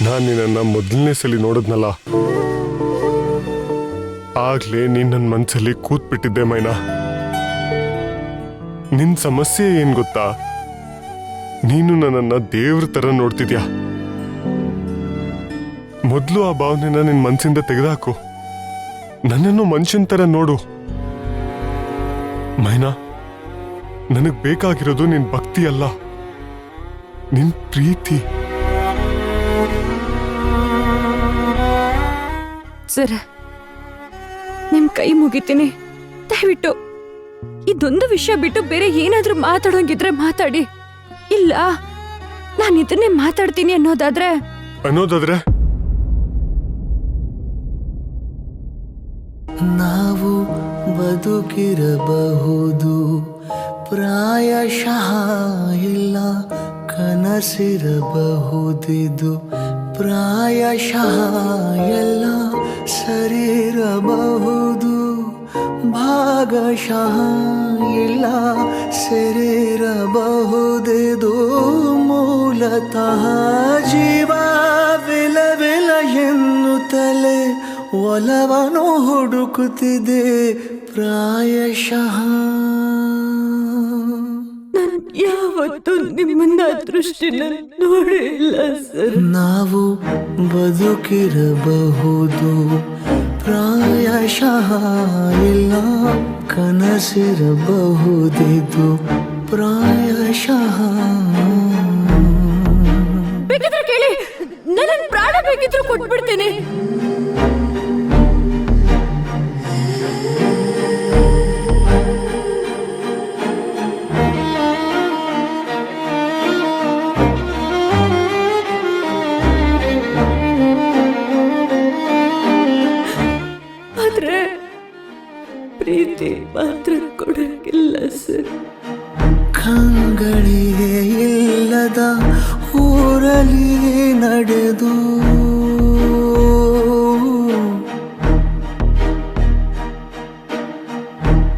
ನಾನು ನಿನ್ನನ್ನು ಮೊದಲನೇ ಸಲ ನೋಡಿದ್ನಲ್ಲ, ಆಗ್ಲೇ ನೀನ್ ನನ್ನ ಮನ್ಸಲ್ಲಿ ಕೂತ್ಬಿಟ್ಟಿದ್ದೆ ಮೈನಾ. ನಿನ್ ಸಮಸ್ಯೆ ಏನ್ ಗೊತ್ತಾ? ನೀನು ನನ್ನನ್ನ ದೇವ್ರ ತರ ನೋಡ್ತಿದ್ಯಾ. ಮೊದಲು ಆ ಭಾವನೆನ ನಿನ್ ಮನ್ಸಿಂದ ತೆಗೆದಾಕು. ನನ್ನನ್ನು ಮನುಷ್ಯನ್ ತರ ನೋಡು ಮೈನಾ. ನನಗ್ ಬೇಕಾಗಿರೋದು ನಿನ್ ಭಕ್ತಿ ಅಲ್ಲ, ನಿನ್ ಪ್ರೀತಿ. ಸರ್, ನಿಮ್ ಕೈ ಮುಗಿತೀನಿ, ದಯವಿಟ್ಟು ಇದೊಂದು ವಿಷಯ ಬಿಟ್ಟು ಬೇರೆ ಏನಾದ್ರೂ ಮಾತಾಡೋಂಗಿದ್ರೆ ಮಾತಾಡಿ. ಇಲ್ಲ ನಾನು ಇದನ್ನೇ ಮಾತಾಡ್ತೀನಿ ಅನ್ನೋದಾದ್ರೆ ನಾವು ಬದುಕಿರಬಹುದು, ಪ್ರಾಯಶಃ ಇಲ್ಲ ಕನಸಿರಬಹುದಿದು, ಪ್ರಾಯಶಃ ಎಲ್ಲ ಸರಿರಬಹುದು, ಭಾಗಶಃ ಇಲ್ಲ ಸೇರಿರಬಹುದಿದು, ಮೂಲತಃ ಜೀವವಿಲವಿಲ ಎನ್ನುತ್ತಲೇ ಒಲವನು ಹುಡುಕುತ್ತಿದೆ ಪ್ರಾಯಶಃ. ನಾನು ಯಾವತ್ತೂ ನಿಮ್ಮನ್ನ ದೃಷ್ಟಿನ ನೋಡಿಲ್ಲ ಸರ್. ನಾವು ಬದುಕಿರಬಹುದು, ಪ್ರಾಯಶಃ ಇಲ್ಲ ಕನಸಿರಬಹುದಿದು, ಪ್ರಾಯಶಃ. ಬೇಕಿದ್ರೆ ಕೇಳಿ, ನನ್ನ ಪ್ರಾಣ ಬೇಕಿದ್ರು ಕೊಟ್ಬಿಡ್ತೀನಿ. ಪ್ರೀತಿ ಮಾತ್ರ ಕೊಡಕ್ಕಿಲ್ಲ ಸರ್. ಕಂಗಳಿಗೆ ಇಲ್ಲದ ಊರಲ್ಲಿ ನಡೆದು,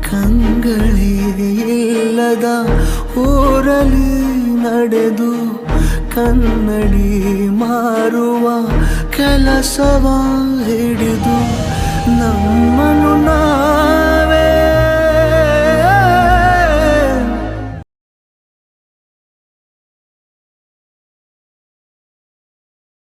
ಕಂಗಳಿಗೆ ಇಲ್ಲದ ಊರಲ್ಲಿ ನಡೆದು, ಕನ್ನಡಿ ಮಾರುವ ಕೆಲಸವ ಹಿಡಿದು,